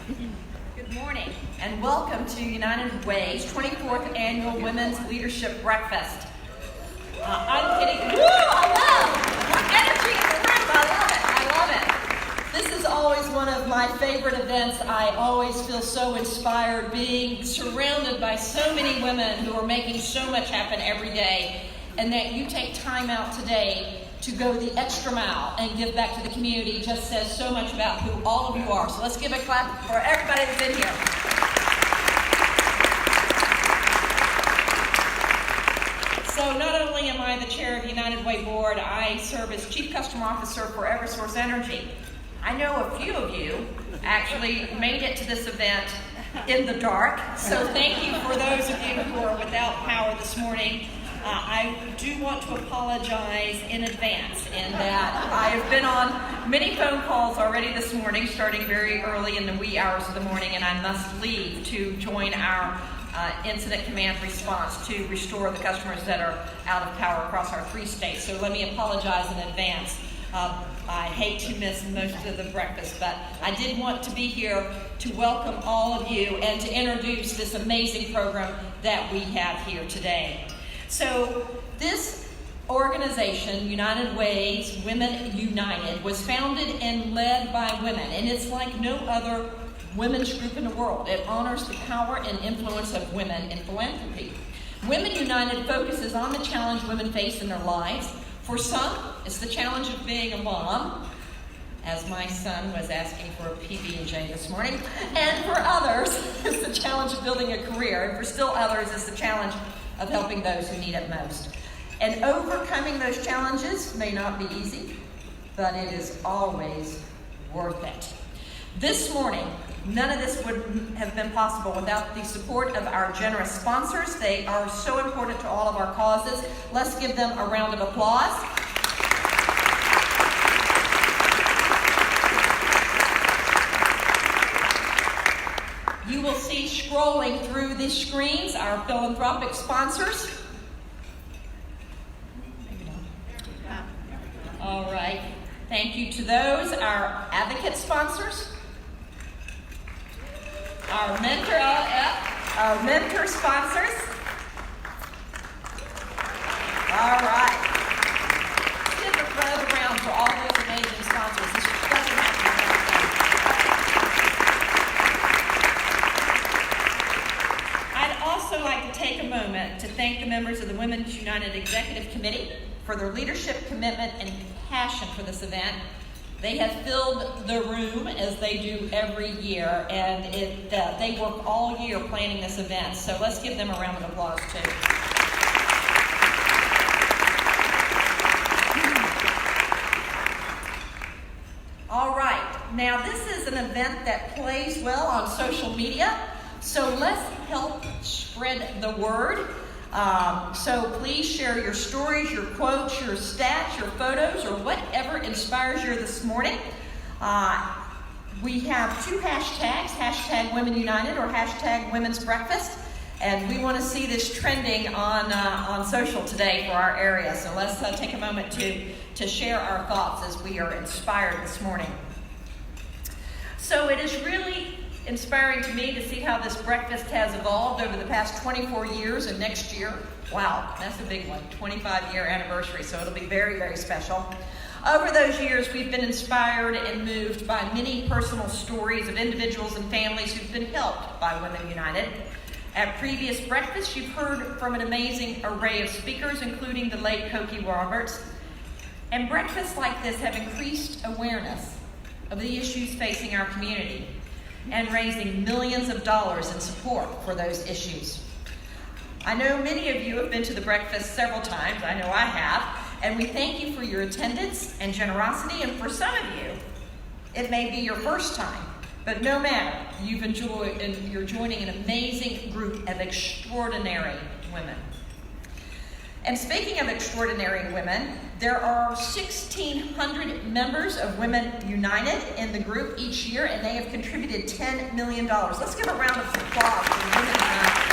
Good morning, and welcome to United Way's 24th Annual Women's Leadership Breakfast. I'm getting, I love energy in the room. I love it. This is always one of my favorite events. I always feel so inspired being surrounded by so many women who are making so much happen every day, and that you take time out today to go the extra mile and give back to the community just says so much about who all of you are. So let's give a clap for everybody that's in here. So not only am I the chair of the United Way Board, I serve as Chief Customer Officer for Eversource Energy. I know a few of you actually made it to this event in the dark, so thank you for those of you who are without power this morning. I do want to apologize in advance in that I have been on many phone calls already this morning, starting very early in the wee hours of the morning, and I must leave to join our incident command response to restore the customers that are out of power across our 3 states. So let me apologize in advance. I hate to miss most of the breakfast, but I did want to be here to welcome all of you and to introduce this amazing program that we have here today. So this organization, United Way's Women United, was founded and led by women, and it's like no other women's group in the world. It honors the power and influence of women in philanthropy. Women United focuses on the challenge women face in their lives. For some, it's the challenge of being a mom, as my son was asking for a PB&J this morning, and for others, it's the challenge of building a career, and for still others, it's the challenge of helping those who need it most. And overcoming those challenges may not be easy, but it is always worth it. This morning, none of this would have been possible without the support of our generous sponsors. They are so important to all of our causes. Let's give them a round of applause. You will see scrolling through the screens our philanthropic sponsors. All right. Thank you to those. Our advocate sponsors. Our mentor sponsors. All right. Let's give another round for all those amazing sponsors. This doesn't have to be I'd also like to take a moment to thank the members of the Women's United Executive Committee for their leadership, commitment, and passion for this event. They have filled the room as they do every year, and they work all year planning this event. So let's give them a round of applause too. All right, now this is an event that plays well on social media, so let's help spread the word. So please share your stories, your quotes, your stats, your photos, or whatever inspires you this morning. We have 2 hashtags, hashtag Women United or hashtag Women's Breakfast. And we want to see this trending on social today for our area. So let's take a moment to share our thoughts as we are inspired this morning. So it is really inspiring to me to see how this breakfast has evolved over the past 24 years, and next year, wow, that's a big one, 25-year anniversary, so it'll be very, very special. Over those years, we've been inspired and moved by many personal stories of individuals and families who've been helped by Women United. At previous breakfasts, you've heard from an amazing array of speakers, including the late Cokie Roberts. And breakfasts like this have increased awareness of the issues facing our community and raising millions of dollars in support for those issues. I know many of you have been to the breakfast several times. I know I have. And we thank you for your attendance and generosity. And for some of you, it may be your first time. But no matter, you've enjoyed and you're joining an amazing group of extraordinary women. And speaking of extraordinary women, there are 1,600 members of Women United in the group each year, and they have contributed $10 million. Let's give a round of applause for Women United.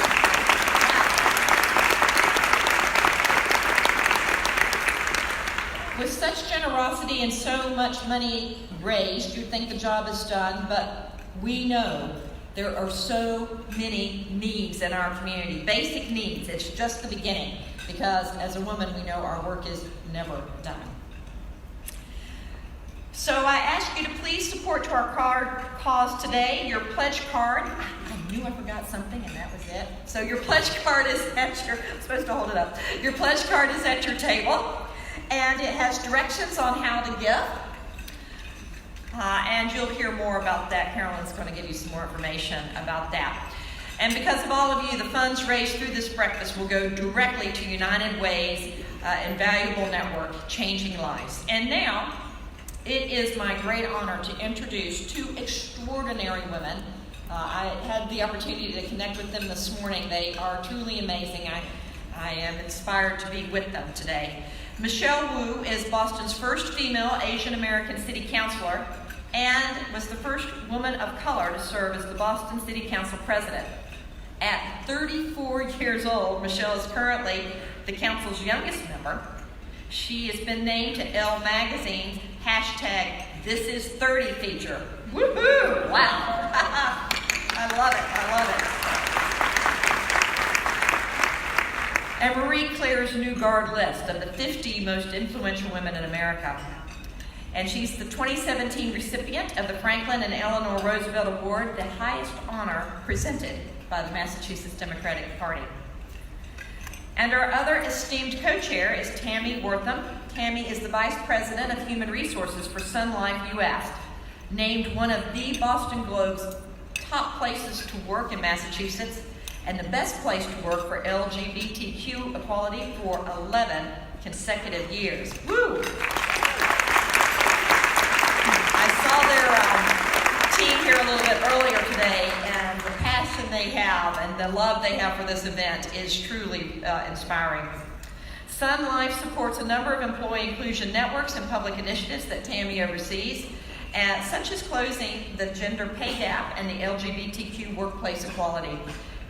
With such generosity and so much money raised, you'd think the job is done, but we know there are so many needs in our community, basic needs. It's just the beginning, because as a woman, we know our work is never done. So I ask you to please support to our cause today. Your pledge card, I knew I forgot something and that was it. So your pledge card is at your, I'm supposed to hold it up. Your pledge card is at your table, and it has directions on how to give. And you'll hear more about that. Carolyn's going to give you some more information about that. And because of all of you, the funds raised through this breakfast will go directly to United Way's invaluable network, Changing Lives. And now, it is my great honor to introduce two extraordinary women. I had the opportunity to connect with them this morning. They are truly amazing. I am inspired to be with them today. Michelle Wu is Boston's first female Asian American city councilor and was the first woman of color to serve as the Boston City Council president. At 34 years old, Michelle is currently the council's youngest member. She has been named to Elle Magazine's #ThisIs30 feature. Woohoo! Wow. I love it. And Marie Claire's New Guard list of the 50 most influential women in America. And she's the 2017 recipient of the Franklin and Eleanor Roosevelt Award, the highest honor presented by the Massachusetts Democratic Party. And our other esteemed co-chair is Tammy Wortham. Tammy is the Vice President of Human Resources for Sun Life US, named one of the Boston Globe's top places to work in Massachusetts and the best place to work for LGBTQ equality for 11 consecutive years. Woo! I saw their team here a little bit earlier today, and the passion they have and the love they have for this event is truly inspiring. Sun Life supports a number of employee inclusion networks and public initiatives that Tammy oversees, such as closing the gender pay gap and the LGBTQ workplace equality.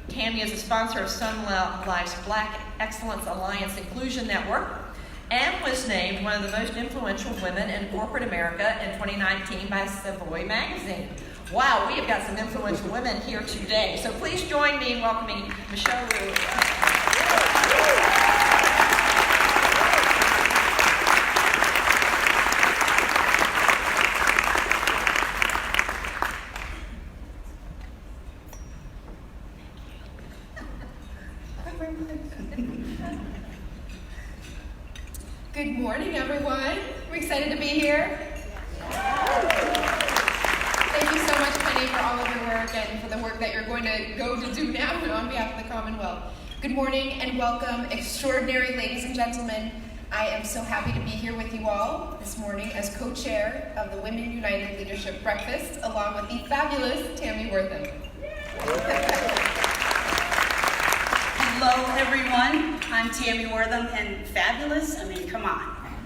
Tammy is a sponsor of Sun Life's Black Excellence Alliance Inclusion Network and was named one of the most influential women in corporate America in 2019 by Savoy Magazine. Wow, we have got some influential women here today. So please join me in welcoming Michelle Wu. Good morning, everyone. We're excited to be here. Thank you so much, Penny, for all of your work and for the work that you're going to go to do now on behalf of the Commonwealth. Good morning and welcome, extraordinary ladies and gentlemen. I am so happy to be here with you all this morning as co-chair of the Women United Leadership Breakfast, along with the fabulous Tammy Wortham. Hello, everyone. I'm Tammy Wortham, and fabulous? I mean, come on.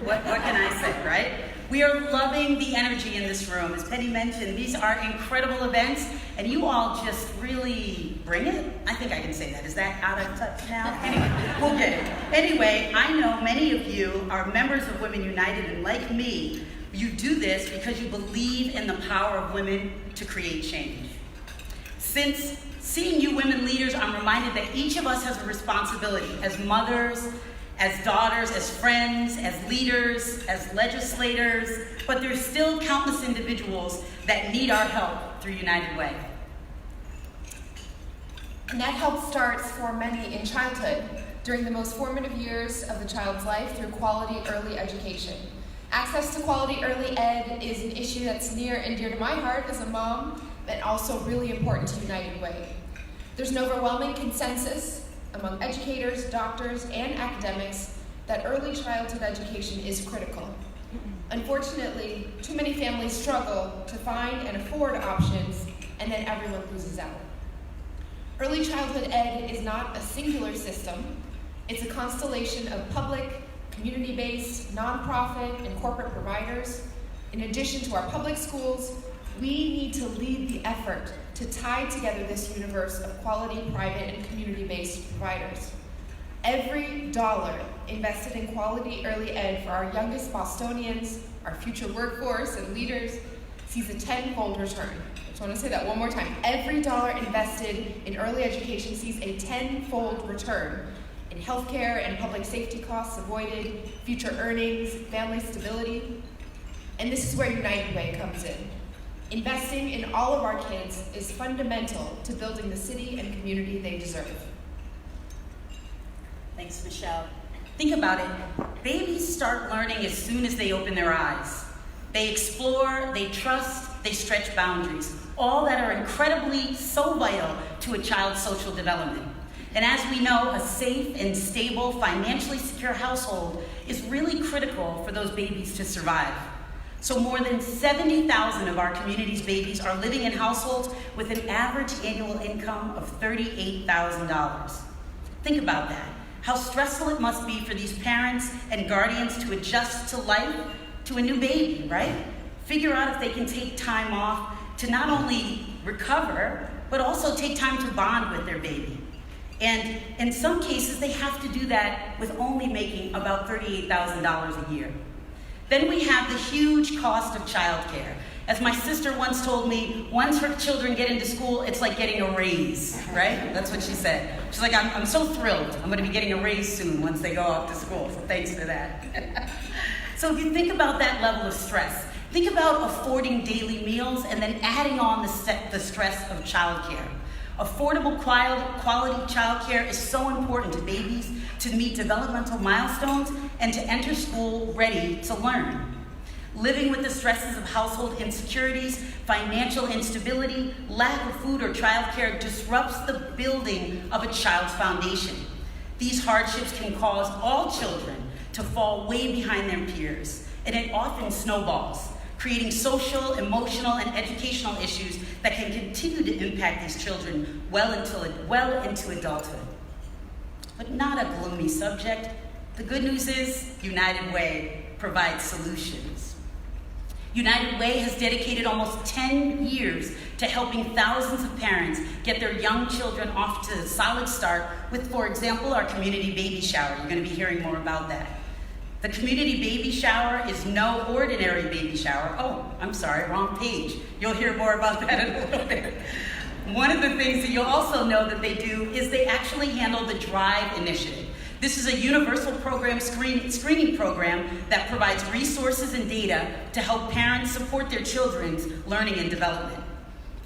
What can I say, right? We are loving the energy in this room. As Penny mentioned, these are incredible events, and you all just really bring it. I think I can say that. Is that out of touch now? Anyway, we'll get it. Anyway, I know many of you are members of Women United, and like me, you do this because you believe in the power of women to create change. Since seeing you women leaders, I'm reminded that each of us has a responsibility as mothers, as daughters, as friends, as leaders, as legislators, but there's still countless individuals that need our help through United Way. And that help starts for many in childhood, during the most formative years of the child's life through quality early education. Access to quality early ed is an issue that's near and dear to my heart as a mom, and also really important to United Way. There's an overwhelming consensus among educators, doctors, and academics that early childhood education is critical. Unfortunately, too many families struggle to find and afford options, and then everyone loses out. Early childhood ed is not a singular system. It's a constellation of public, community-based, nonprofit, and corporate providers. In addition to our public schools, we need to lead the effort to tie together this universe of quality, private, and community-based providers. Every dollar invested in quality early ed for our youngest Bostonians, our future workforce and leaders, sees a tenfold return. I just want to say that one more time. Every dollar invested in early education sees a tenfold return in healthcare and public safety costs avoided, future earnings, family stability. And this is where United Way comes in. Investing in all of our kids is fundamental to building the city and community they deserve. Thanks, Michelle. Think about it. Babies start learning as soon as they open their eyes. They explore, they trust, they stretch boundaries, all that are incredibly so vital to a child's social development. And as we know, a safe and stable, financially secure household is really critical for those babies to survive. So more than 70,000 of our community's babies are living in households with an average annual income of $38,000. Think about that. How stressful it must be for these parents and guardians to adjust to life, to a new baby, right? Figure out if they can take time off to not only recover, but also take time to bond with their baby. And in some cases, they have to do that with only making about $38,000 a year. Then we have the huge cost of childcare. As my sister once told me, once her children get into school, it's like getting a raise, right? That's what she said. She's like, I'm so thrilled. I'm going to be getting a raise soon once they go off to school, so thanks for that. So if you think about that level of stress, think about affording daily meals and then adding on the stress of childcare. Affordable quality childcare is so important to babies to meet developmental milestones and to enter school ready to learn. Living with the stresses of household insecurities, financial instability, lack of food or childcare disrupts the building of a child's foundation. These hardships can cause all children to fall way behind their peers, and it often snowballs, creating social, emotional, and educational issues that can continue to impact these children well into adulthood. But not a gloomy subject. The good news is United Way provides solutions. United Way has dedicated almost 10 years to helping thousands of parents get their young children off to a solid start with, for example, our community baby shower. You're going to be hearing more about that. The community baby shower is no ordinary baby shower. Oh, I'm sorry, wrong page. You'll hear more about that in a little bit. One of the things that you'll also know that they do is they actually handle the Drive initiative. This is a universal program, screening program that provides resources and data to help parents support their children's learning and development.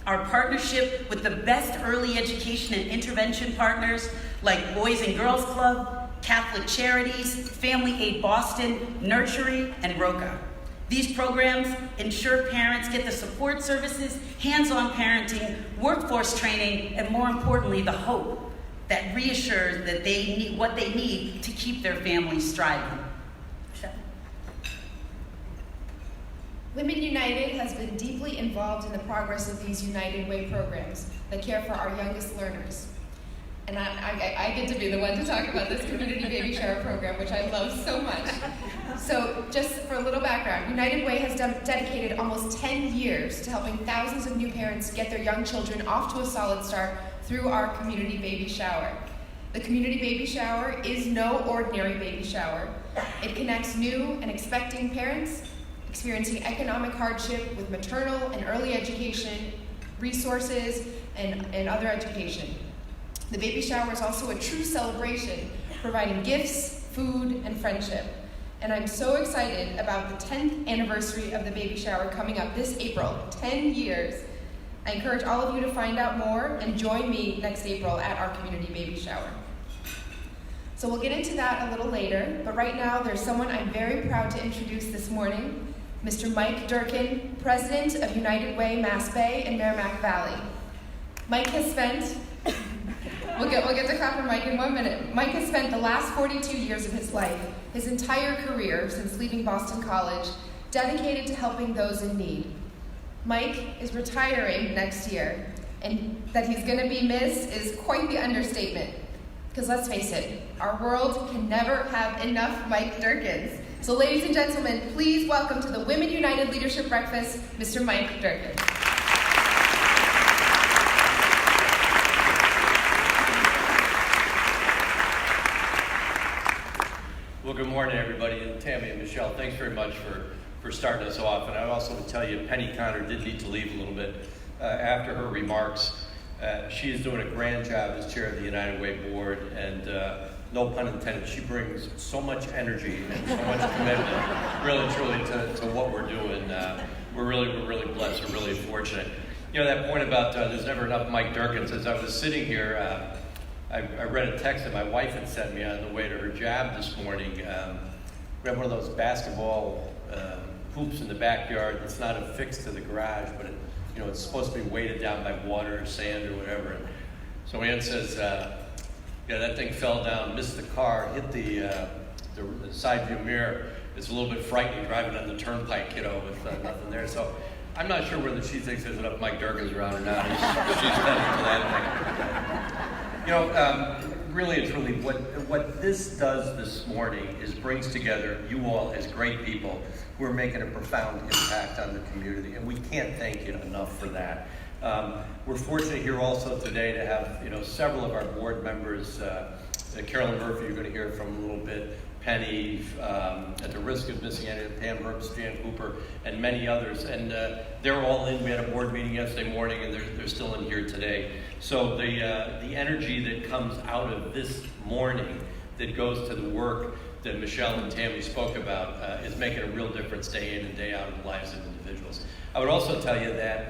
Our partnership with the best early education and intervention partners like Boys and Girls Club, Catholic Charities, Family Aid Boston, Nurturing, and Roca. These programs ensure parents get the support services, hands-on parenting, workforce training, and more importantly, the hope that reassures that they need what they need to keep their families striving. Women United has been deeply involved in the progress of these United Way programs that care for our youngest learners. And I get to be the one to talk about this community baby shower program, which I love so much. So just for a little background, United Way has dedicated almost 10 years to helping thousands of new parents get their young children off to a solid start through our community baby shower. The community baby shower is no ordinary baby shower. It connects new and expecting parents experiencing economic hardship with maternal and early education, resources, and other education. The baby shower is also a true celebration, providing gifts, food, and friendship. And I'm so excited about the 10th anniversary of the baby shower coming up this April, 10 years. I encourage all of you to find out more and join me next April at our community baby shower. So we'll get into that a little later, but right now there's someone I'm very proud to introduce this morning, Mr. Mike Durkin, President of United Way Mass Bay and Merrimack Valley. Mike has spent We'll get to clap for Mike in 1 minute. Mike has spent the last 42 years of his life, his entire career since leaving Boston College, dedicated to helping those in need. Mike is retiring next year, and that he's going to be missed is quite the understatement. Because let's face it, our world can never have enough Mike Durkins. So ladies and gentlemen, please welcome to the Women United Leadership Breakfast, Mr. Mike Durkin. Well, good morning, everybody. And Tammy and Michelle, thanks very much for for starting us off. And I also would tell you, Penny Connor did need to leave a little bit after her remarks. She is doing a grand job as chair of the United Way board, and no pun intended, she brings so much energy and so much commitment, really, truly, to what we're doing. We're really blessed. We're really fortunate. You know, that point about there's never enough Mike Durkins. As I was sitting here, I read a text that my wife had sent me on the way to her job this morning. We have one of those basketball hoops in the backyard that's not affixed to the garage, but it's supposed to be weighted down by water or sand or whatever. And so Ann says, that thing fell down, missed the car, hit the side view mirror. It's a little bit frightening driving on the turnpike, with nothing there. So I'm not sure whether she thinks there's enough Mike Durkins around or not. She's heading to that thing. Really and truly, what this does this morning is brings together you all as great people who are making a profound impact on the community, and we can't thank you enough for that. We're fortunate here also today to have several of our board members. Carolyn Murphy, you're going to hear from a little bit. Penny, at the risk of missing any, Pam Herbst, Jan Cooper, and many others. And they're all in. We had a board meeting yesterday morning, and they're still in here today. So the energy that comes out of this morning that goes to the work that Michelle and Tammy spoke about is making a real difference day in and day out in the lives of individuals. I would also tell you that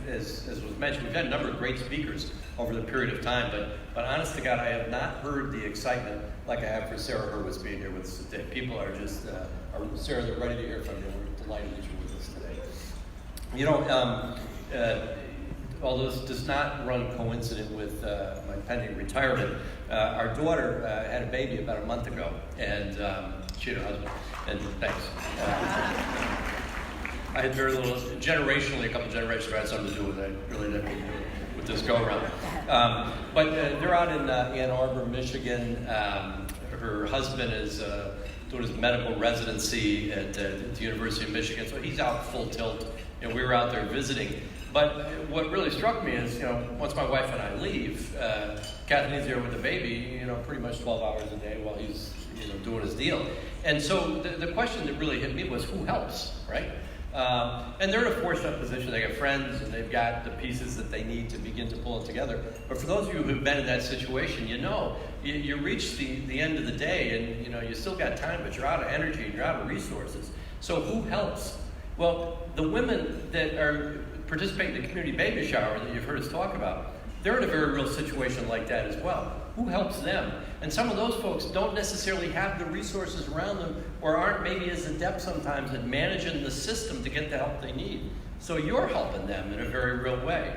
as was mentioned, we've had a number of great speakers over the period of time, but honest to God, I have not heard the excitement like I have for Sarah Hurwitz being here with us today. People are just, Sarah, they're ready to hear from you. We're delighted that you're with us today. Although this does not run coincident with my pending retirement, our daughter had a baby about a month ago, and she had her husband, and thanks. I had very little, generationally, a couple generations I had something to do with it. I really didn't do with this go-around. But they're out in Ann Arbor, Michigan. Her husband is doing his medical residency at the University of Michigan, so he's out full tilt, and we were out there visiting. But what really struck me is, once my wife and I leave, Kathleen's there with the baby, pretty much 12 hours a day while he's, doing his deal. And so the question that really hit me was, who helps, right? And they're in a fortunate position. They got friends, and they've got the pieces that they need to begin to pull it together. But for those of you who've been in that situation, you reach the end of the day, and you still got time, but you're out of energy, and you're out of resources. So who helps? Well, the women that are participating in the community baby shower that you've heard us talk about, they're in a very real situation like that as well. Who helps them? And some of those folks don't necessarily have the resources around them, or aren't maybe as adept sometimes at managing the system to get the help they need. So you're helping them in a very real way.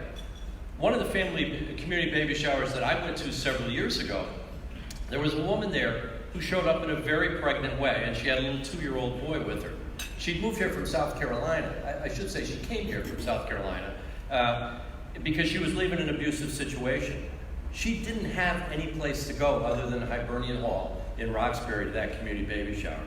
One of the community baby showers that I went to several years ago, there was a woman there who showed up in a very pregnant way, and she had a little 2-year-old boy with her. She'd moved here from South Carolina. I should say she came here from South Carolina because she was leaving an abusive situation. She didn't have any place to go other than Hibernian Hall in Roxbury to that community baby shower.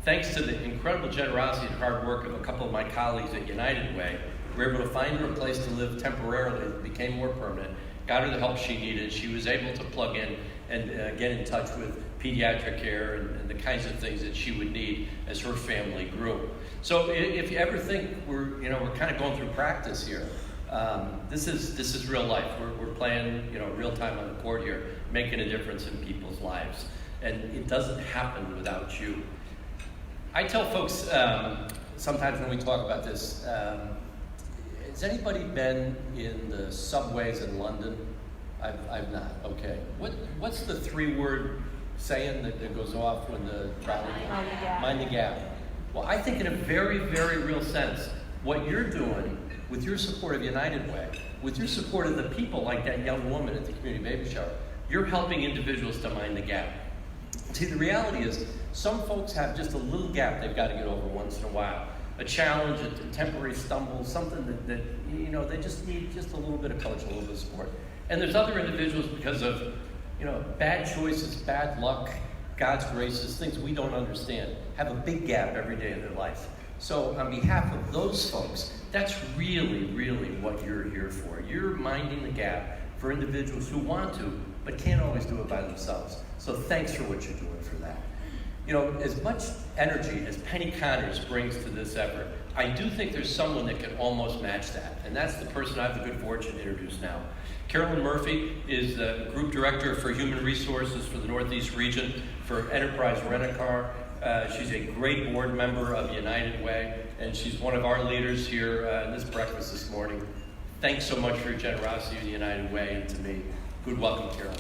Thanks to the incredible generosity and hard work of a couple of my colleagues at United Way, we were able to find her a place to live temporarily. It became more permanent, got her the help she needed. She was able to plug in and get in touch with pediatric care and the kinds of things that she would need as her family grew. So if you ever think we're kind of going through practice here, this is real life. We're playing real time on the court here, making a difference in people's lives, and it doesn't happen without you. I tell folks sometimes when we talk about this, has anybody been in the subways in London? I've not. Okay. What's the 3-word saying that goes off when the trolley goes? Mind the gap. Well, I think in a very, very real sense, what you're doing with your support of United Way, with your support of the people like that young woman at the community baby shower, you're helping individuals to mind the gap. See, the reality is some folks have just a little gap they've got to get over once in a while. A challenge, a temporary stumble, something that they just need just a little bit of coaching, a little bit of support. And there's other individuals because of bad choices, bad luck, God's graces, things we don't understand, have a big gap every day of their life. So on behalf of those folks, that's really, really what you're here for. You're minding the gap for individuals who want to, but can't always do it by themselves. So thanks for what you're doing for that. As much energy as Penny Connors brings to this effort, I do think there's someone that can almost match that, and that's the person I have the good fortune to introduce now. Carolyn Murphy is the Group Director for Human Resources for the Northeast region for Enterprise Rent-A-Car. She's a great board member of United Way, and she's one of our leaders here in this breakfast this morning. Thanks so much for your generosity to United Way and to me. Good welcome, Carolyn.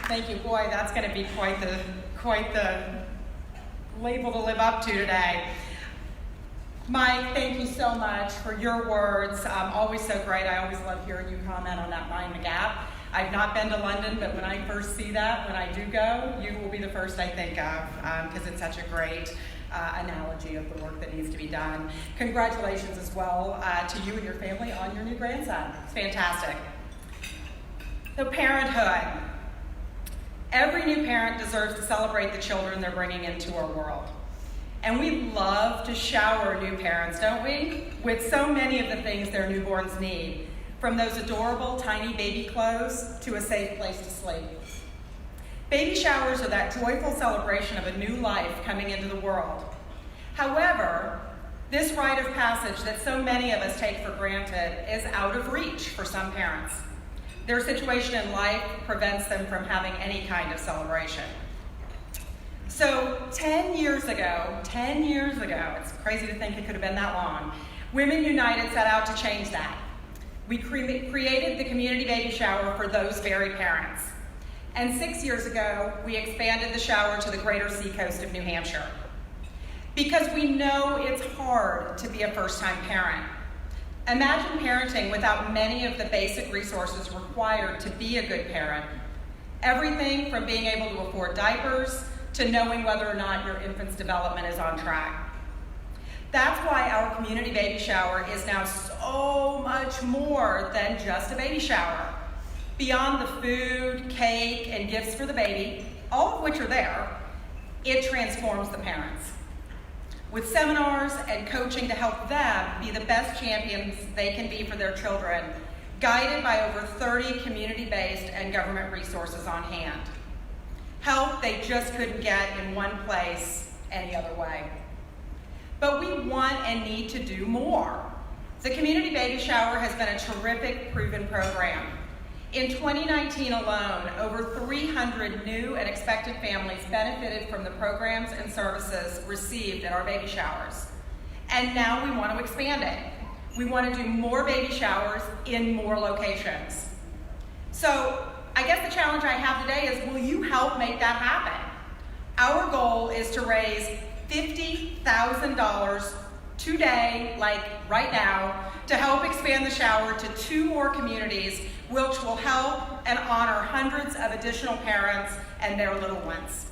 Thank you. Boy, that's going to be quite the label to live up to today. Mike, thank you so much for your words. Always so great. I always love hearing you comment on that Mind the Gap. I've not been to London, but when I first see that, when I do go, you will be the first I think of, because it's such a great analogy of the work that needs to be done. Congratulations as well to you and your family on your new grandson. It's fantastic. So parenthood. Every new parent deserves to celebrate the children they're bringing into our world. And we love to shower new parents, don't we? With so many of the things their newborns need, from those adorable tiny baby clothes to a safe place to sleep. Baby showers are that joyful celebration of a new life coming into the world. However, this rite of passage that so many of us take for granted is out of reach for some parents. Their situation in life prevents them from having any kind of celebration. So 10 years ago, it's crazy to think it could have been that long, Women United set out to change that. We created the community baby shower for those very parents. And 6 years ago, we expanded the shower to the greater seacoast of New Hampshire. Because we know it's hard to be a first-time parent. Imagine parenting without many of the basic resources required to be a good parent. Everything from being able to afford diapers to knowing whether or not your infant's development is on track. That's why our community baby shower is now so much more than just a baby shower. Beyond the food, cake, and gifts for the baby, all of which are there, it transforms the parents. With seminars and coaching to help them be the best champions they can be for their children, guided by over 30 community-based and government resources on hand. Help they just couldn't get in one place any other way. But we want and need to do more. The Community Baby Shower has been a terrific, proven program. In 2019 alone, over 300 new and expectant families benefited from the programs and services received at our baby showers. And now we want to expand it. We want to do more baby showers in more locations. So I guess the challenge I have today is, will you help make that happen? Our goal is to raise $50,000 today, like right now, to help expand the shower to 2 more communities, which will help and honor hundreds of additional parents and their little ones.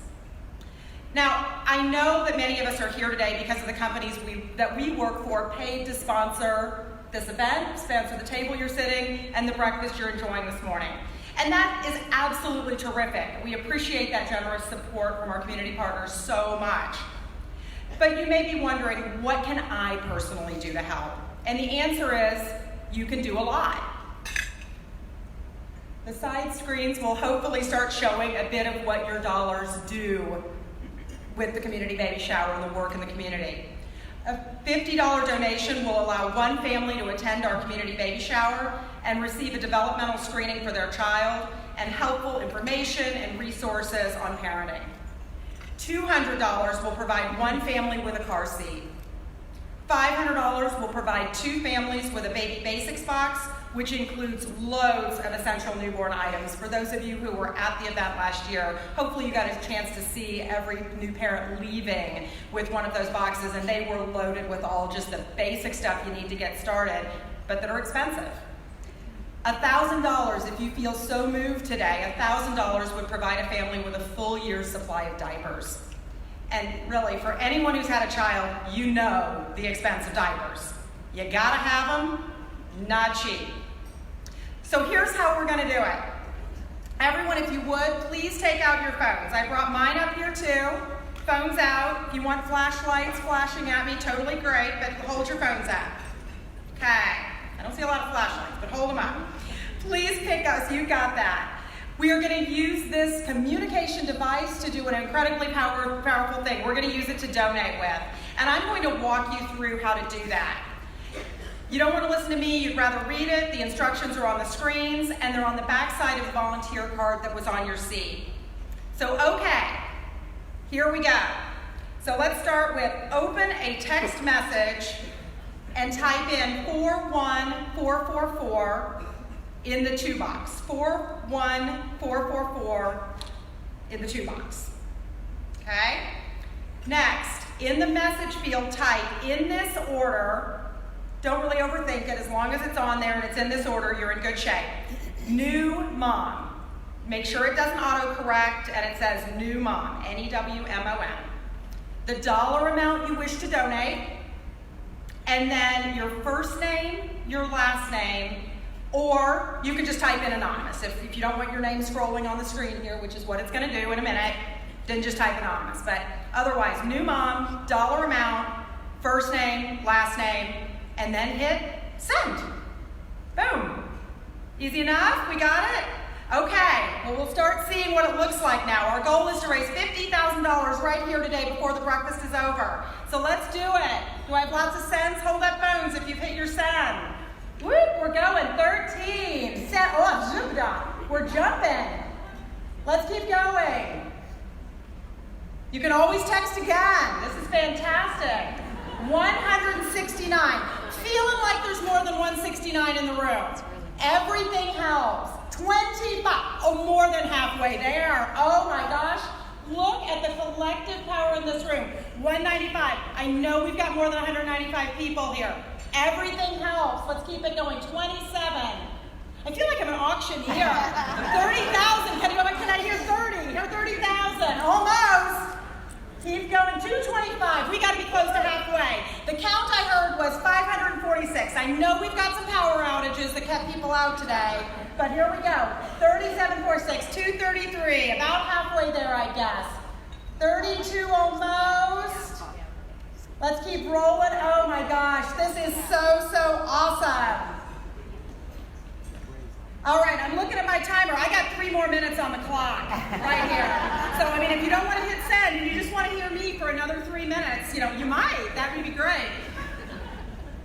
Now, I know that many of us are here today because of the companies that we work for paid to sponsor this event, sponsor the table you're sitting, and the breakfast you're enjoying this morning. And that is absolutely terrific. We appreciate that generous support from our community partners so much. But you may be wondering, what can I personally do to help? And the answer is, you can do a lot. The side screens will hopefully start showing a bit of what your dollars do with the community baby shower and the work in the community. A $50 donation will allow one family to attend our community baby shower and receive a developmental screening for their child and helpful information and resources on parenting. $200 will provide one family with a car seat. $500 will provide 2 families with a baby basics box, which includes loads of essential newborn items. For those of you who were at the event last year, hopefully you got a chance to see every new parent leaving with one of those boxes, and they were loaded with all just the basic stuff you need to get started, but that are expensive. $1,000, if you feel so moved today, $1,000 would provide a family with a full year's supply of diapers. And really, for anyone who's had a child, you know the expense of diapers. You gotta have them, not cheap. So here's how we're gonna do it. Everyone, if you would, please take out your phones. I brought mine up here too. Phones out. If you want flashlights flashing at me, totally great, but hold your phones up. Okay. I don't see a lot of flashlights, but hold them up. Please pick us. You got that. We are going to use this communication device to do an incredibly powerful thing. We're going to use it to donate with. And I'm going to walk you through how to do that. You don't want to listen to me, you'd rather read it. The instructions are on the screens, and they're on the back side of the volunteer card that was on your seat. So, okay, here we go. So let's start with open a text message and type in 41444 in the to box. 41444 in the to box. Okay? Next, in the message field, type in this order. Don't really overthink it. As long as it's on there and it's in this order, you're in good shape. New mom. Make sure it doesn't autocorrect and it says new mom, N-E-W-M-O-M. The dollar amount you wish to donate, and then your first name, your last name, or you can just type in anonymous. If you don't want your name scrolling on the screen here, which is what it's going to do in a minute, then just type anonymous. But otherwise, new mom, dollar amount, first name, last name, and then hit send. Boom. Easy enough? We got it? Okay, well, we'll start seeing what it looks like now. Our goal is to raise $50,000 right here today before the breakfast is over. So let's do it. Do I have lots of sends? Hold up phones if you've hit your send. Whoop, we're going. 13. We're jumping. Let's keep going. You can always text again. This is fantastic. 169. Feeling like there's more than 169 in the room. Everything helps. 25. Oh, more than halfway there. Oh my gosh. Look at the collective power in this room. 195. I know we've got more than 195 people here. Everything helps. Let's keep it going. 27. I feel like I'm an auctioneer. 30,000. Can I hear 30? Hear 30,000. Almost. Keep going. 225. We got to be close to halfway. The count I heard was 546. I know we've got some power outages that kept people out today, but here we go. 3746, 233. About halfway there, I guess. 32 almost. Let's keep rolling. Oh my gosh, this is so awesome. All right, I'm looking at my timer. I got 3 more minutes on the clock right here. So, I mean, if you don't want to hit send and you just want to hear me for another 3 minutes, you might. That would be great.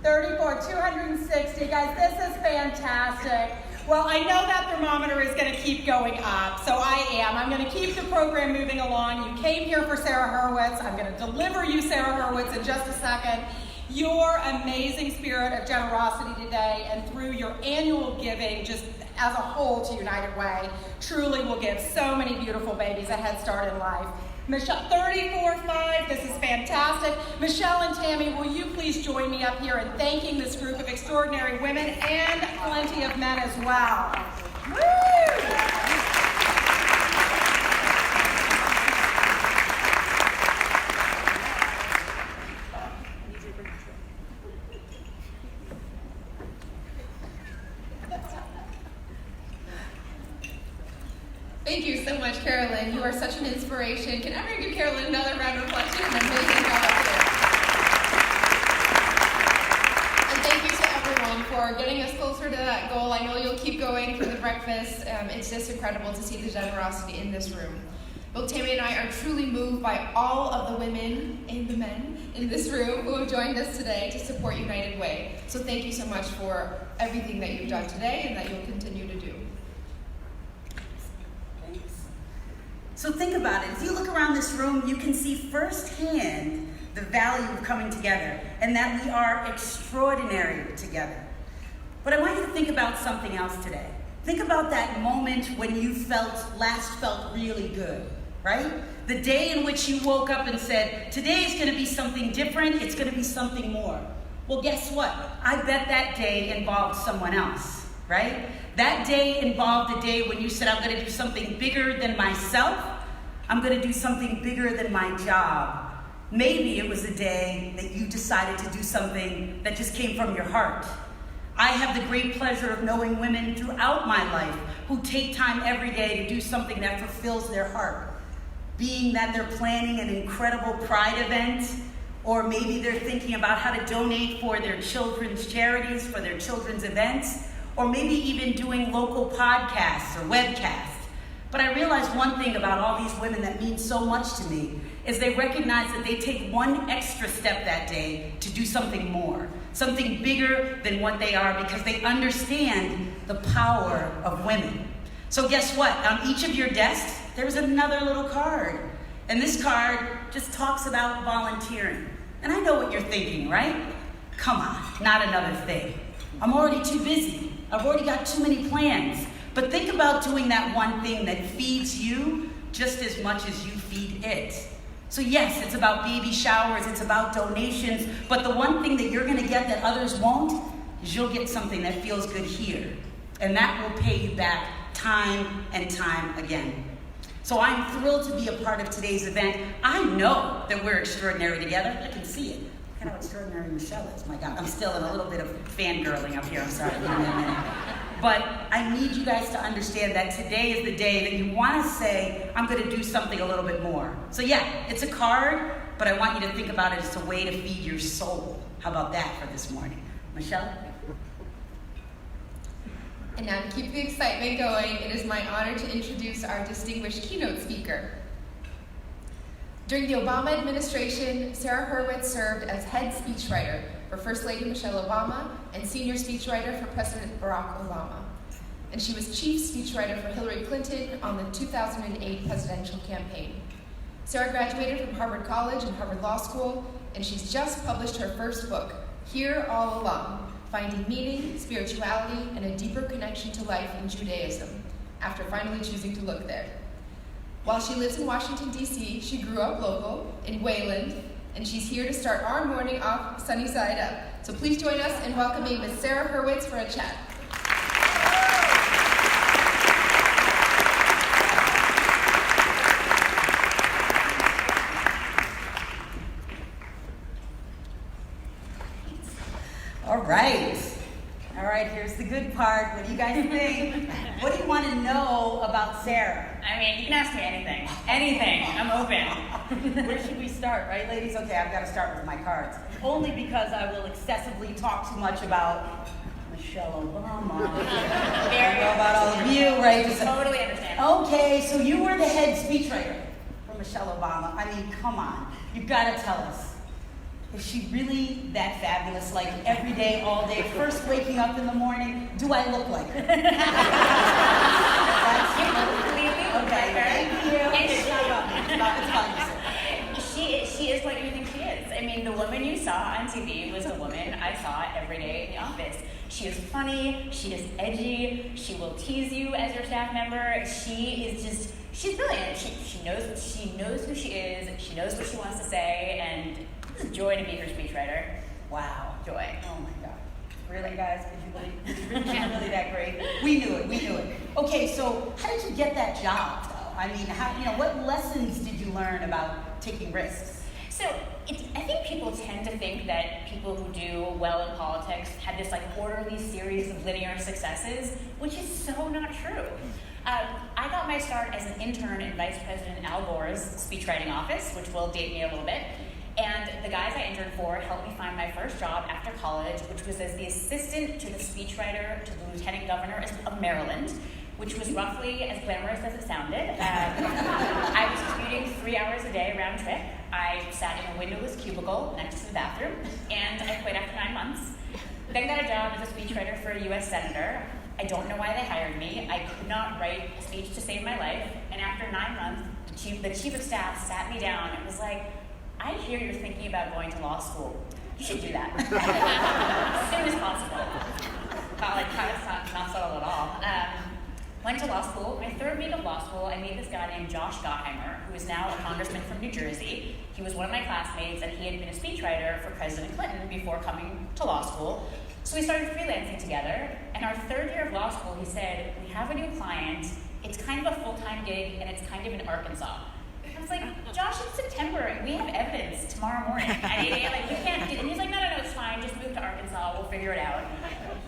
34, 260. Guys, this is fantastic. Well, I know that thermometer is going to keep going up, so I am. I'm going to keep the program moving along. You came here for Sarah Hurwitz. I'm going to deliver you Sarah Hurwitz in just a second. Your amazing spirit of generosity today and through your annual giving, just as a whole to United Way, truly will give so many beautiful babies a head start in life. Michelle, 34.5, this is fantastic. Michelle and Tammy, will you please join me up here in thanking this group of extraordinary women and plenty of men as well. Woo! Thank you so much, Carolyn. You are such an inspiration. Can everyone give Carolyn another round of applause? She's an amazing job up here. And thank you to everyone for getting us closer to that goal. I know you'll keep going through the breakfast. It's just incredible to see the generosity in this room. Both Tammy and I are truly moved by all of the women and the men in this room who have joined us today to support United Way. So thank you so much for everything that you've done today and that you'll continue to do. So think about it. If you look around this room, you can see firsthand the value of coming together and that we are extraordinary together. But I want you to think about something else today. Think about that moment when you last felt really good, right? The day in which you woke up and said, today is going to be something different, it's going to be something more. Well, guess what? I bet that day involved someone else, right? That day involved a day when you said, I'm going to do something bigger than myself. I'm going to do something bigger than my job. Maybe it was a day that you decided to do something that just came from your heart. I have the great pleasure of knowing women throughout my life who take time every day to do something that fulfills their heart. Being that they're planning an incredible pride event, or maybe they're thinking about how to donate for their children's charities, for their children's events, or maybe even doing local podcasts or webcasts. But I realized one thing about all these women that means so much to me is they recognize that they take one extra step that day to do something more, something bigger than what they are, because they understand the power of women. So guess what? On each of your desks, there's another little card. And this card just talks about volunteering. And I know what you're thinking, right? Come on, not another thing. I'm already too busy. I've already got too many plans. But think about doing that one thing that feeds you just as much as you feed it. So yes, it's about baby showers, it's about donations, but the one thing that you're gonna get that others won't is you'll get something that feels good here. And that will pay you back time and time again. So I'm thrilled to be a part of today's event. I know that we're extraordinary together. I can see it. Look at how extraordinary Michelle is. My God, I'm still in a little bit of fangirling up here. I'm sorry. Give me a minute. But I need you guys to understand that today is the day that you want to say, I'm going to do something a little bit more. So yeah, it's a card, but I want you to think about it as a way to feed your soul. How about that for this morning? Michelle? And now to keep the excitement going, it is my honor to introduce our distinguished keynote speaker. During the Obama administration, Sarah Hurwitz served as head speechwriter for First Lady Michelle Obama and senior speechwriter for President Barack Obama. And she was chief speechwriter for Hillary Clinton on the 2008 presidential campaign. Sarah graduated from Harvard College and Harvard Law School, and she's just published her first book, Here All Along: Finding Meaning, Spirituality, and a Deeper Connection to Life in Judaism, after finally choosing to look there. While she lives in Washington, D.C., she grew up local in Wayland, and she's here to start our morning off sunny side up. So please join us in welcoming Ms. Sarah Hurwitz for a chat. All right, here's the good part. What do you guys think? What do you want to know about Sarah? I mean, you can ask me anything. Anything. I'm open. Where should we start, right, ladies? Okay, I've got to start with my cards. Only because I will excessively talk too much about Michelle Obama. I know about all of you, right? Totally understand. Okay, so you were the head speechwriter for Michelle Obama. I mean, come on. You've got to tell us. Is she really that fabulous? Like every day, all day, first waking up in the morning, do I look like her? Okay, thank you. It's fine. She is what you think she is. I mean, the woman you saw on TV was the woman I saw every day in the office. She is funny, she is edgy, she will tease you as your staff member. She's brilliant. She knows who she is, she knows what she wants to say, and it's a joy to be her speechwriter. Wow. Joy. Oh my God. Really, guys? Could you really really that great? We knew it. Okay, so how did you get that job, though? I mean, what lessons did you learn about taking risks? So I think people tend to think that people who do well in politics have this like orderly series of linear successes, which is so not true. I got my start as an intern in Vice President Al Gore's speechwriting office, which will date me a little bit. And the guys I interned for helped me find my first job after college, which was as the assistant to the speechwriter to the lieutenant governor of Maryland, which was roughly as glamorous as it sounded. I was commuting 3 hours a day round trip. I sat in a windowless cubicle next to the bathroom, and I quit after 9 months. Then got a job as a speechwriter for a U.S. senator. I don't know why they hired me. I could not write a speech to save my life, and after 9 months, the chief of staff sat me down and was like, I hear you're thinking about going to law school. You should do that. As soon as possible. Not subtle at all. Went to law school. My third week of law school, I met this guy named Josh Gottheimer, who is now a congressman from New Jersey. He was one of my classmates, and he had been a speechwriter for President Clinton before coming to law school. So we started freelancing together, and our third year of law school, he said, we have a new client. It's kind of a full-time gig, and it's kind of in Arkansas. I was like, Josh, it's September. We have evidence tomorrow morning at 8 a.m. Like, we can't do it. And he's like, no, it's fine. Just move to Arkansas. We'll figure it out.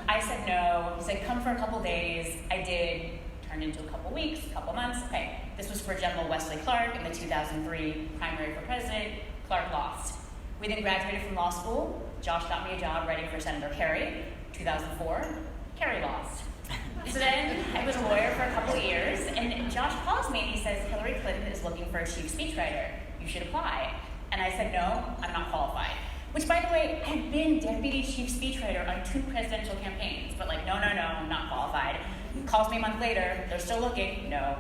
I said no. He said, come for a couple days. I did. Turned into a couple weeks, a couple months. Okay, this was for General Wesley Clark in the 2003 primary for president. Clark lost. We then graduated from law school. Josh got me a job writing for Senator Kerry, 2004. Hillary lost. So then I was a lawyer for a couple of years, and Josh calls me and he says, Hillary Clinton is looking for a chief speechwriter. You should apply. And I said, no, I'm not qualified. Which, by the way, I've been deputy chief speechwriter on 2 presidential campaigns, but like, no, I'm not qualified. He calls me a month later, they're still looking, no.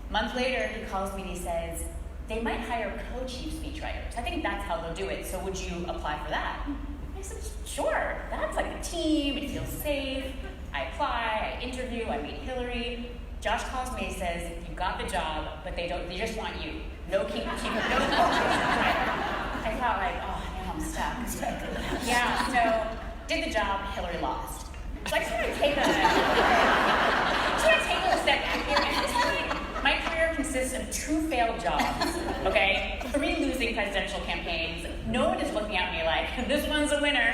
A month later, he calls me and he says, they might hire co-chief speechwriters. I think that's how they'll do it, so would you apply for that? I said, sure, that's like a team, it feels safe. I apply, I interview, I meet Hillary. Josh calls me and says, you got the job, but they just want you. No co-chief speechwriter. I thought like, oh, now I'm stuck. Yeah, so did the job, Hillary lost. So I just want to take a step back here. At this point, my career consists of 2 failed jobs, okay? 3 losing presidential campaigns. No one is looking at me like, this one's a winner.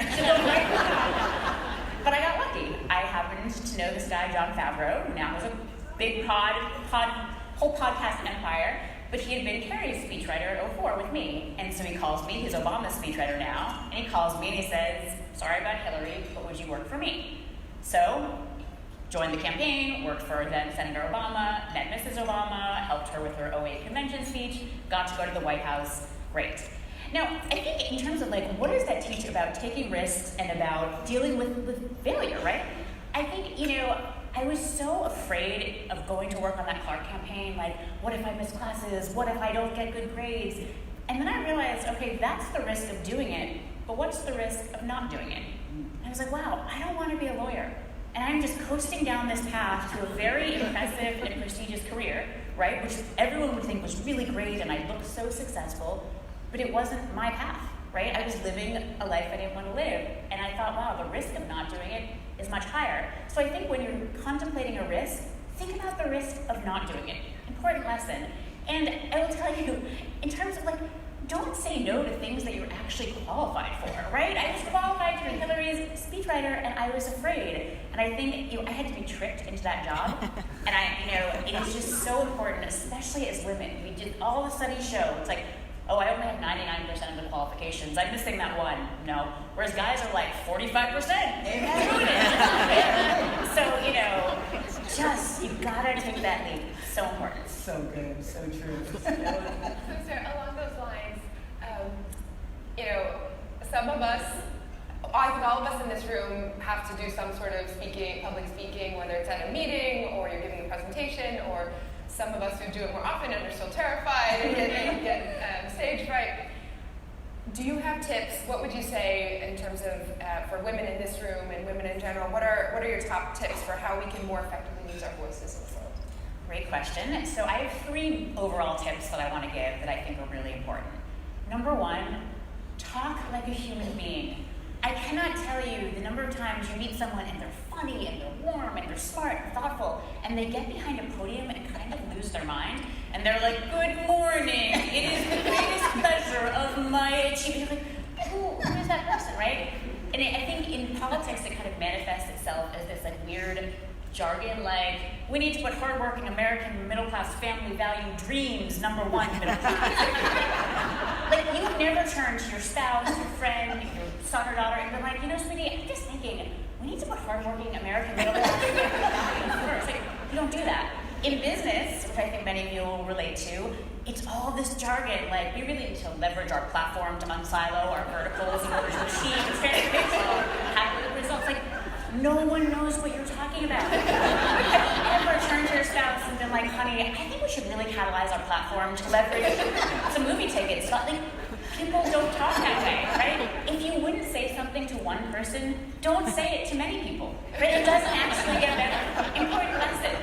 But I got lucky. I happened to know this guy, John Favreau, who now has a big whole podcast empire, but he had been Kerry's speechwriter at 04 with me. And so he calls me, he's Obama's speechwriter now, and he calls me and he says, sorry about Hillary, but would you work for me? So, joined the campaign, worked for then Senator Obama, met Mrs. Obama, helped her with her 08 convention speech, got to go to the White House, great. Now, I think in terms of like, what does that teach about taking risks and about dealing with failure, right? I think, I was so afraid of going to work on that Clark campaign, like, what if I miss classes? What if I don't get good grades? And then I realized, okay, that's the risk of doing it, but what's the risk of not doing it? And I was like, wow, I don't want to be a lawyer. And I'm just coasting down this path to a very impressive and prestigious career, right? Which everyone would think was really great and I looked so successful, but it wasn't my path, right? I was living a life I didn't want to live. And I thought, wow, the risk of not doing it is much higher. So I think when you're contemplating a risk, think about the risk of not doing it. Important lesson. And I will tell you, in terms of like, don't say no to things that you're actually qualified for, right? I was qualified to be Hillary's speechwriter, and I was afraid. And I think I had to be tricked into that job. And it is just so important, especially as women. We did all the studies show. It's like, oh, I only have 99% of the qualifications. I'm missing that one. No. Whereas guys are like 45%. So, you gotta take that leap. So important. So good, so true. So, along those lines, some of us, I think all of us in this room have to do some sort of public speaking, whether it's at a meeting or you're giving a presentation, or some of us who do it more often and are still terrified and get stage fright. Do you have tips? What would you say in terms of for women in this room and women in general? What are your top tips for how we can more effectively use our voices in the world? Great question. So I have 3 overall tips that I want to give that I think are really important. Number 1, talk like a human being. I cannot tell you the number of times you meet someone and they're funny and they're warm and they're smart and thoughtful, and they get behind a podium and kind of lose their mind, and they're like, good morning, it is the greatest pleasure of my achievement. You're like, who is that person, right? And I think in politics it kind of manifests itself as this like weird jargon, like, we need to put hardworking American middle-class family value dreams number 1 middle class. Like, you would never turn to your spouse, your friend, your son or daughter, and be like, sweetie, I'm just thinking, we need to put hardworking American middle-class family value first. Like, you don't do that. In business, which I think many of you will relate to, it's all this jargon, like, we really need to leverage our platform to unsilo our verticals in order to achieve transformational, happy results. Like, no one knows what you're talking about. Have you ever turned to your spouse and been like, honey, I think we should really catalyze our platform to leverage some movie tickets? Like, people don't talk that way, right? If you wouldn't say something to one person, don't say it to many people. Right? It doesn't actually get better. Important lesson.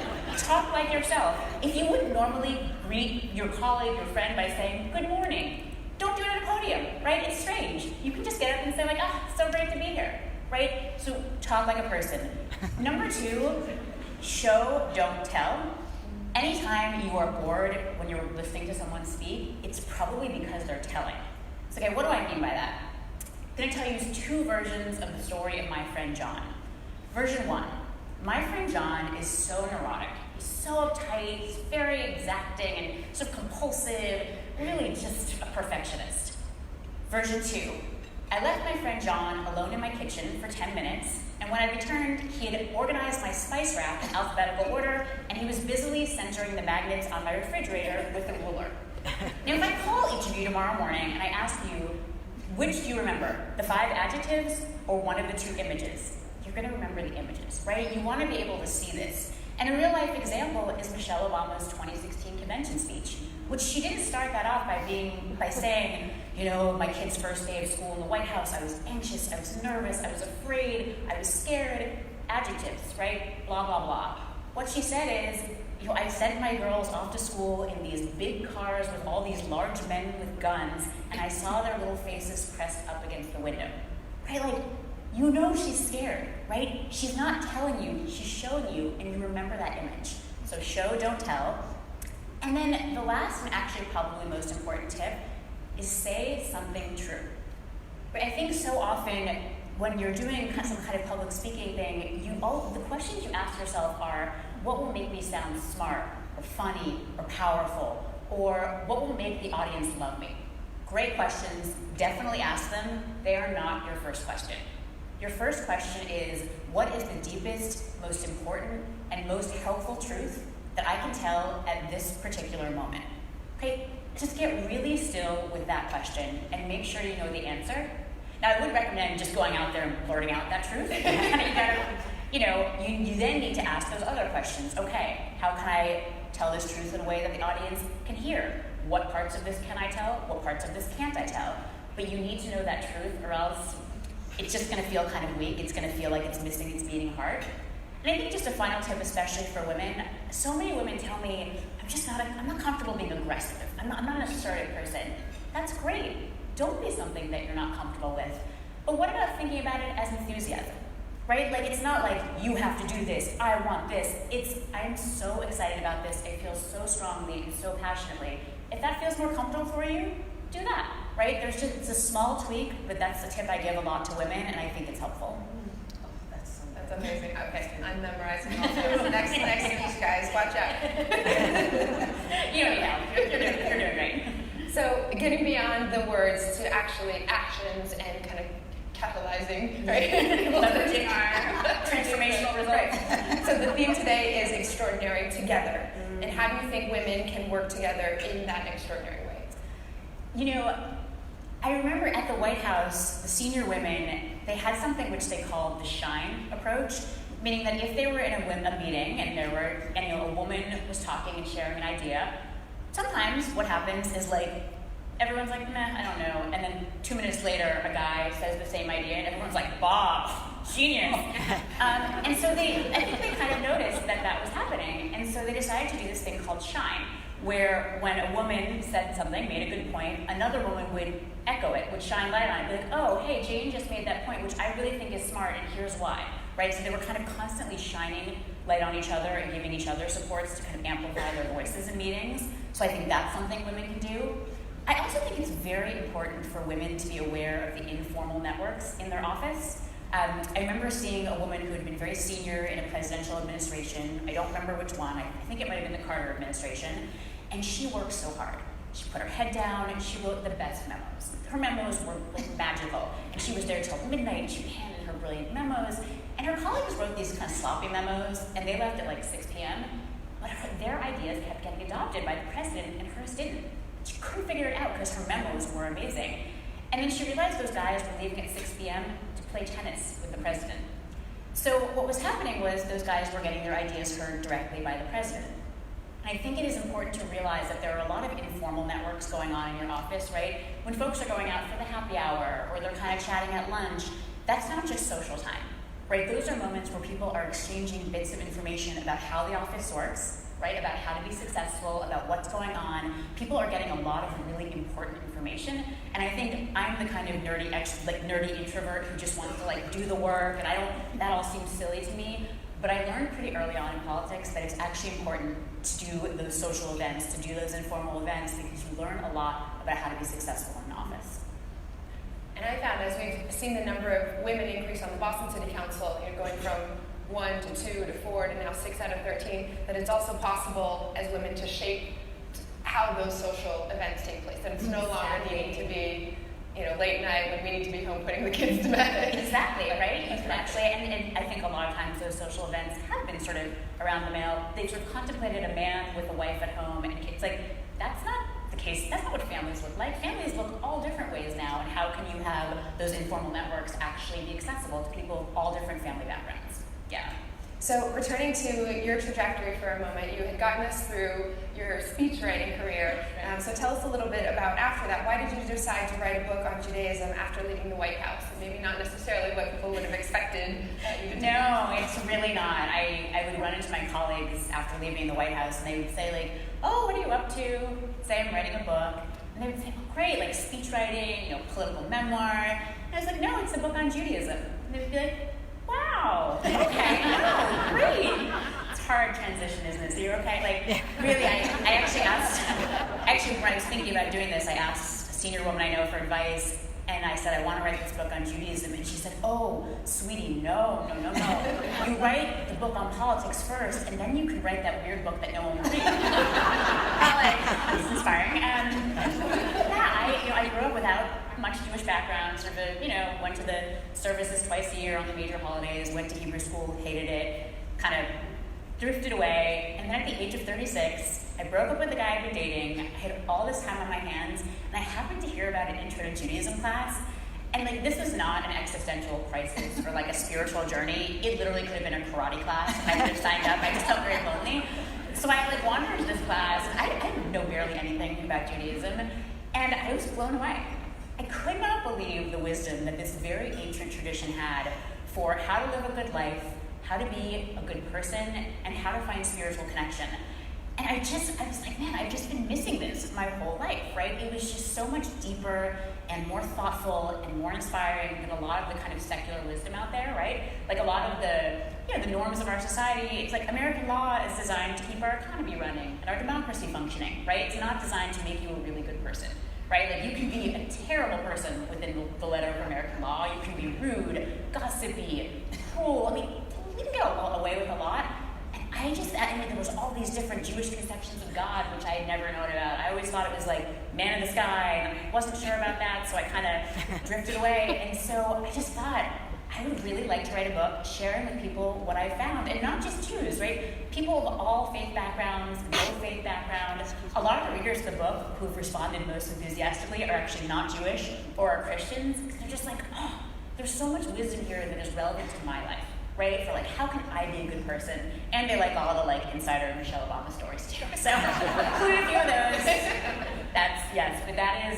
Talk like yourself. If you wouldn't normally greet your colleague, your friend by saying, good morning, don't do it at a podium, right? It's strange. You can just get up and say like, so great to be here. Right? So talk like a person. Number 2, show, don't tell. Anytime you are bored when you're listening to someone speak, it's probably because they're telling. So, okay, what do I mean by that? I'm going to tell you 2 versions of the story of my friend John. Version 1, my friend John is so neurotic. He's so uptight, he's very exacting and sort of compulsive, really just a perfectionist. Version 2, I left my friend John alone in my kitchen for 10 minutes, and when I returned, he had organized my spice rack in alphabetical order, and he was busily centering the magnets on my refrigerator with a ruler. Now, if I call each of you tomorrow morning and I ask you, which do you remember, the 5 adjectives or one of the 2 images? You're going to remember the images, right? You want to be able to see this. And a real-life example is Michelle Obama's 2016 convention speech, which she didn't start that off by saying, you know, my kid's first day of school in the White House, I was anxious, I was nervous, I was afraid, I was scared, adjectives, right? Blah, blah, blah. What she said is, you know, I sent my girls off to school in these big cars with all these large men with guns, and I saw their little faces pressed up against the window. Right? Like, you know she's scared, right? She's not telling you, she's showing you, and you remember that image. So show, don't tell. And then the last and actually probably most important tip is say something true. But I think so often when you're doing some kind of public speaking thing, the questions you ask yourself are, what will make me sound smart or funny or powerful, or what will make the audience love me? Great questions, definitely ask them. They are not your first question. Your first question is, what is the deepest, most important, and most helpful truth that I can tell at this particular moment? Okay, just get really still with that question and make sure you know the answer. Now, I would recommend just going out there and blurting out that truth. You then need to ask those other questions. Okay, how can I tell this truth in a way that the audience can hear? What parts of this can I tell? What parts of this can't I tell? But you need to know that truth, or else it's just going to feel kind of weak. It's going to feel like it's missing its beating heart. And I think just a final tip, especially for women, so many women tell me, I'm not comfortable being aggressive. I'm not an assertive person. That's great. Don't be something that you're not comfortable with. But what about thinking about it as enthusiasm? Right? Like, it's not like, you have to do this, I want this. I'm so excited about this, I feel so strongly and so passionately. If that feels more comfortable for you, do that, right? It's a small tweak, but that's a tip I give a lot to women, and I think it's helpful. That's amazing. Okay, I'm memorizing all those. Next speech, guys, watch out. You don't need help. You're doing great. So, getting beyond the words to actually actions and kind of catalyzing, right? Leveraging our transformational results. So the theme today is extraordinary together. And how do you think women can work together in that extraordinary way? You know, I remember at the White House, the senior women, they had something which they called the shine approach, meaning that if they were in a meeting and a woman was talking and sharing an idea, sometimes what happens is everyone's like, meh, I don't know. And then 2 minutes later, a guy says the same idea, and everyone's like, Bob, genius. And so I think they kind of noticed that was happening. And so they decided to do this thing called shine, where when a woman said something, made a good point, another woman would echo it, would shine light on it, be like, oh, hey, Jane just made that point, which I really think is smart, and here's why. Right? So they were kind of constantly shining light on each other and giving each other supports to kind of amplify their voices in meetings. So I think that's something women can do. I also think it's very important for women to be aware of the informal networks in their office. I remember seeing a woman who had been very senior in a presidential administration. I don't remember which one. I think it might have been the Carter administration. And she worked so hard. She put her head down and she wrote the best memos. Her memos were magical. And she was there till midnight and she handed her brilliant memos. And her colleagues wrote these kind of sloppy memos and they left at 6 p.m. But their ideas kept getting adopted by the president and hers didn't. She couldn't figure it out because her memos were amazing. And then she realized those guys were leaving at 6 p.m. to play tennis with the president. So what was happening was those guys were getting their ideas heard directly by the president. And I think it is important to realize that there are a lot of informal networks going on in your office, right? When folks are going out for the happy hour or they're kind of chatting at lunch, that's not just social time, right? Those are moments where people are exchanging bits of information about how the office works, right, about how to be successful, about what's going on. People are getting a lot of really important information, and I think I'm the kind of nerdy introvert who just wants to do the work, and that all seems silly to me, but I learned pretty early on in politics that it's actually important to do those social events, to do those informal events, because you learn a lot about how to be successful in an office. And I found, as we've seen the number of women increase on the Boston City Council, going from 1 to 2 to 4 to now 6 out of 13, that it's also possible as women to shape how those social events take place. That it's no longer needing to be, late night when we need to be home putting the kids to bed. Exactly, right? You can actually, and I think a lot of times those social events have been sort of around the male. They've sort of contemplated a man with a wife at home and kids. Like, that's not the case. That's not what families look like. Families look all different ways now, and how can you have those informal networks actually be accessible to people of all different family backgrounds? Yeah. So returning to your trajectory for a moment, you had gotten us through your speech writing career. So tell us a little bit about after that. Why did you decide to write a book on Judaism after leaving the White House? And maybe not necessarily what people would have expected you to do. No, it's really not. I would run into my colleagues after leaving the White House, and they would say, like, oh, what are you up to? Say I'm writing a book. And they would say, oh, great, like speech writing, political memoir. And I was like, no, it's a book on Judaism. And they would be like, wow, okay, oh, great. It's hard transition, isn't it? So you're okay? Like, really, I actually, when I was thinking about doing this, I asked a senior woman I know for advice, and I said, I want to write this book on Judaism, and she said, oh, sweetie, no. You write the book on politics first, and then you can write that weird book that no one will read. This is inspiring. I grew up without much Jewish background, sort of, went to the services twice a year on the major holidays, went to Hebrew school, hated it, kind of drifted away, and then at the age of 36, I broke up with the guy I'd been dating. I had all this time on my hands, and I happened to hear about an Intro to Judaism class, and like this was not an existential crisis or like a spiritual journey. It literally could have been a karate class, and I would have signed up. I just felt very lonely. So I wandered into this class, and I didn't know barely anything about Judaism, and I was blown away. I could not believe the wisdom that this very ancient tradition had for how to live a good life, how to be a good person, and how to find spiritual connection. And I was like, man, I've just been missing this my whole life, right? It was just so much deeper and more thoughtful and more inspiring than a lot of the kind of secular wisdom out there, right? Like a lot of the norms of our society. It's like American law is designed to keep our economy running and our democracy functioning, right? It's not designed to make you a really good person, right? Like you can be a terrible person within the letter of American law. You can be rude, gossipy, cruel. I mean, you can get away with a lot. And there was all these different Jewish conceptions of God, which I had never known about. I always thought it was like man in the sky, and I wasn't sure about that, so I kind of drifted away. And so I just thought, I would really like to write a book sharing with people what I found, and not just Jews, right? People of all faith backgrounds, no faith backgrounds. A lot of the readers of the book who've responded most enthusiastically are actually not Jewish or are Christians. They're just like, oh, there's so much wisdom here that is relevant to my life. Right? For how can I be a good person? And they like all the insider Michelle Obama stories too. So include a few of those.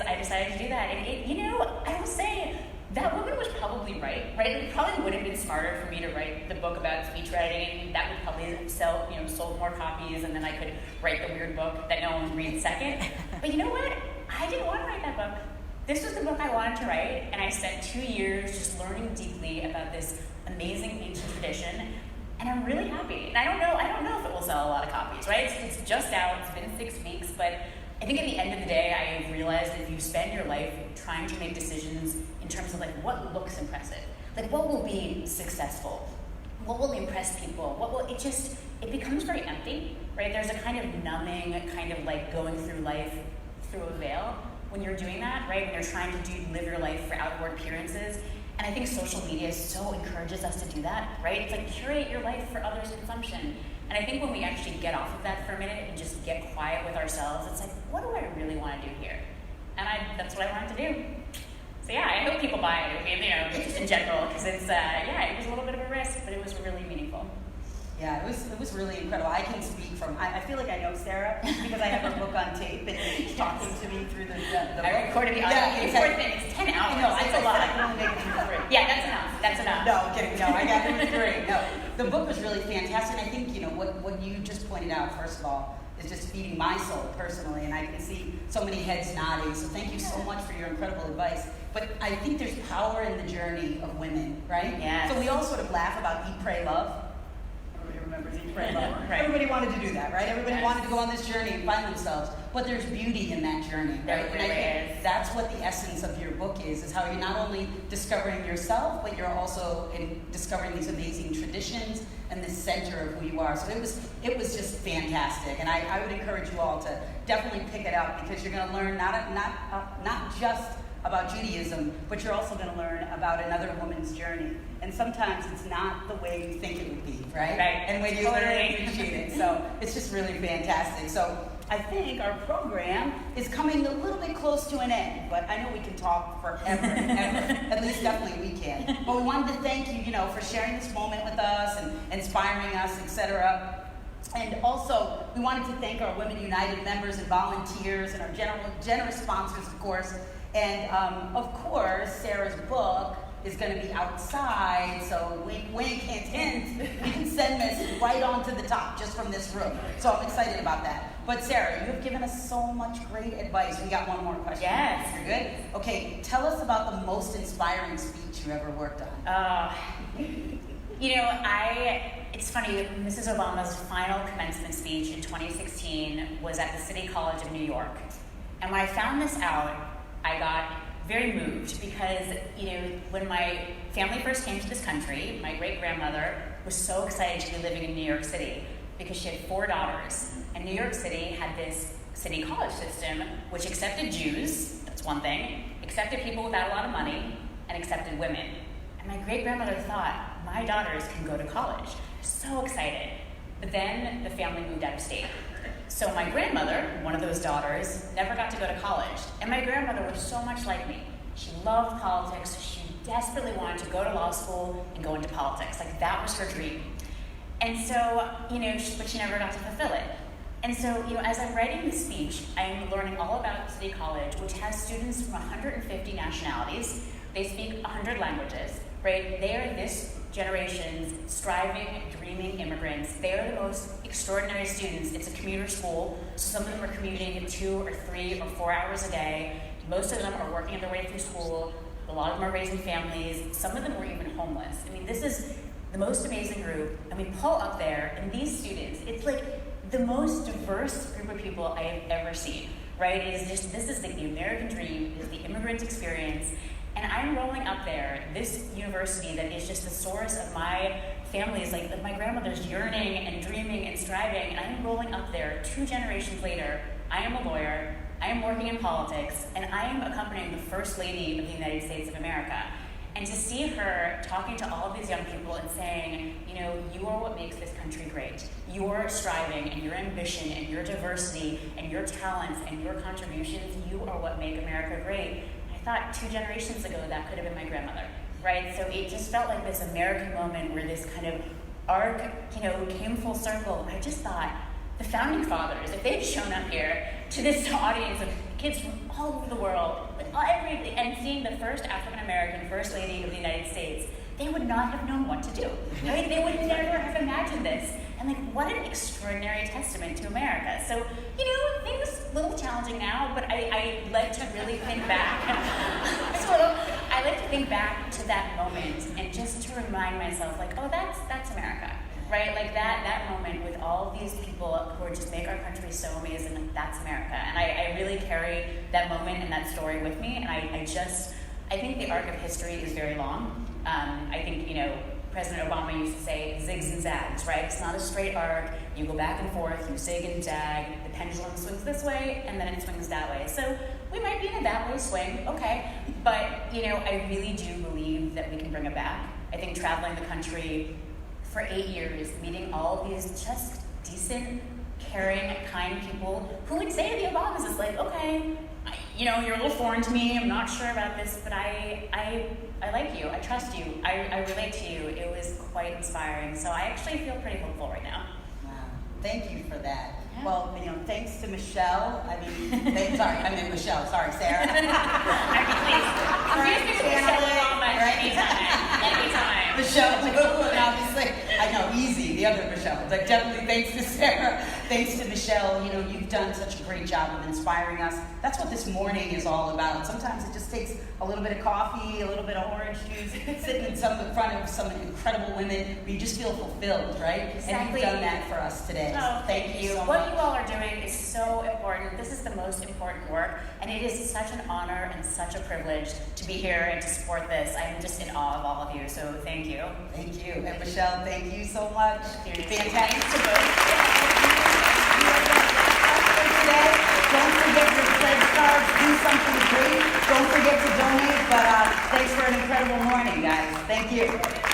I decided to do that. And I will say that woman was probably right? It probably would have been smarter for me to write the book about speech writing. That would probably sold more copies, and then I could write the weird book that no one would read second. But you know what? I didn't want to write that book. This was the book I wanted to write, and I spent 2 years just learning deeply about this amazing ancient tradition, and I'm really happy. And I don't know if it will sell a lot of copies, right? It's just out, it's been 6 weeks, but I think at the end of the day, I realized if you spend your life trying to make decisions in terms of what looks impressive, what will be successful, what will impress people, it becomes very empty, right? There's a kind of numbing, kind of going through life through a veil when you're doing that, right? When you're trying to live your life for outward appearances. And I think social media so encourages us to do that, right? It's curate your life for others' consumption. And I think when we actually get off of that for a minute and just get quiet with ourselves, it's what do I really want to do here? And that's what I wanted to do. So I hope people buy it, just in general, because it was a little bit of a risk, but it was really meaningful. Yeah, it was really incredible. I can speak I feel like I know Sarah because I have her book on tape and she's talking to me through the I recorded the audio. Yeah, exactly. It's 10 hours. No, it's a lot. I can only make it through 3. Yeah, that's enough. No, I'm kidding. No, I got it was great. No, the book was really fantastic. I think, what you just pointed out, first of all, is just feeding my soul personally, and I can see so many heads nodding. So thank you so much for your incredible advice. But I think there's power in the journey of women, right? Yes. So we all sort of laugh about Eat, Pray, Love. Everybody remembers Eat, Pray, Love. Right. Everybody wanted to do that, right? Everybody wanted to go on this journey and find themselves. But there's beauty in that journey, right? And I think that's what the essence of your book is how you're not only discovering yourself, but you're also discovering these amazing traditions and the center of who you are. So it was just fantastic. And I would encourage you all to definitely pick it up because you're going to learn not just about Judaism, but you're also going to learn about another woman's journey. And sometimes it's not the way you think it would be, right? Right. And when you learn and appreciate it. So it's just really fantastic. So I think our program is coming a little bit close to an end, but I know we can talk forever and ever. At least definitely we can. But we wanted to thank you, for sharing this moment with us and inspiring us, etc. And also, we wanted to thank our Women United members and volunteers and our generous sponsors, of course. And of course, Sarah's book is going to be outside, so wink, hint, hint. We can send this right on to the top just from this room. So I'm excited about that. But Sarah, you have given us so much great advice. We got one more question. Yes. You're good? Okay, tell us about the most inspiring speech you ever worked on. It's funny, Mrs. Obama's final commencement speech in 2016 was at the City College of New York. And when I found this out, I got very moved because, when my family first came to this country, my great-grandmother was so excited to be living in New York City because she had 4 daughters. And New York City had this city college system which accepted Jews, that's one thing, accepted people without a lot of money, and accepted women. And my great-grandmother thought, my daughters can go to college. So excited. But then the family moved out of state. So my grandmother, one of those daughters, never got to go to college. And my grandmother was so much like me. She loved politics. She desperately wanted to go to law school and go into politics. Like, that was her dream. And so, but she never got to fulfill it. And so, as I'm writing this speech, I'm learning all about City College, which has students from 150 nationalities. They speak 100 languages, right? They are this generation's striving, dreaming immigrants. They are the most extraordinary students. It's a commuter school, so some of them are commuting 2 or 3 or 4 hours a day. Most of them are working their way through school. A lot of them are raising families. Some of them were even homeless. This is the most amazing group. And we pull up there, and these students, it's like the most diverse group of people I have ever seen, right? This is the American dream, it is the immigrant experience. And I'm rolling up there, this university that is just the source of my family's, of my grandmother's yearning and dreaming and striving, and I'm rolling up there 2 generations later. I am a lawyer, I am working in politics, and I am accompanying the First Lady of the United States of America. And to see her talking to all of these young people and saying, you are what makes this country great. Your striving and your ambition and your diversity and your talents and your contributions, you are what make America great. I thought 2 generations ago that could have been my grandmother, right? So it just felt like this American moment where this kind of arc, came full circle. I just thought, the Founding Fathers, if they'd shown up here to this audience of kids from all over the world, and seeing the first African-American First Lady of the United States, they would not have known what to do, right? They would never have imagined this. And what an extraordinary testament to America. So, things a little challenging now, but I like to really think back. I like to think back to that moment and just to remind myself, that's America, right? That moment with all these people who are just make our country so amazing, that's America. And I really carry that moment and that story with me, and I think the arc of history is very long. I think, President Obama used to say zigs and zags, right? It's not a straight arc. You go back and forth, you zig and zag, the pendulum swings this way, and then it swings that way. So we might be in a that way swing, okay. But, I really do believe that we can bring it back. I think traveling the country for 8 years, meeting all of these just decent, caring, kind people who would say to the Obamas, it's okay, you're a little foreign to me, I'm not sure about this, but I like you, I trust you, I relate to you. It was quite inspiring. So I actually feel pretty hopeful right now. Wow, thank you for that. Yeah. Well, thanks to Michelle. Michelle, sorry, Sarah. I'd be pleased. Please do Michelle Obama anytime. Michelle, and obviously, I know, easy, the other Michelle. Definitely thanks to Sarah. Thanks to Michelle. You've done such a great job of inspiring us. That's what this morning is all about. Sometimes it just takes a little bit of coffee, a little bit of orange juice, sitting in front of some incredible women where you just feel fulfilled, right? Exactly. And you've done that for us today. Oh, So thank you. so What much. you all are doing is so important. This is the most important work, and it is such an honor and such a privilege to be here and to support this. I'm just in awe of all of you, so thank you. Thank you. And Michelle, thank you so much. Seriously. Fantastic. Today. Don't forget your pledge cards. These something great, don't forget to donate. But thanks for an incredible morning, guys. Thank you.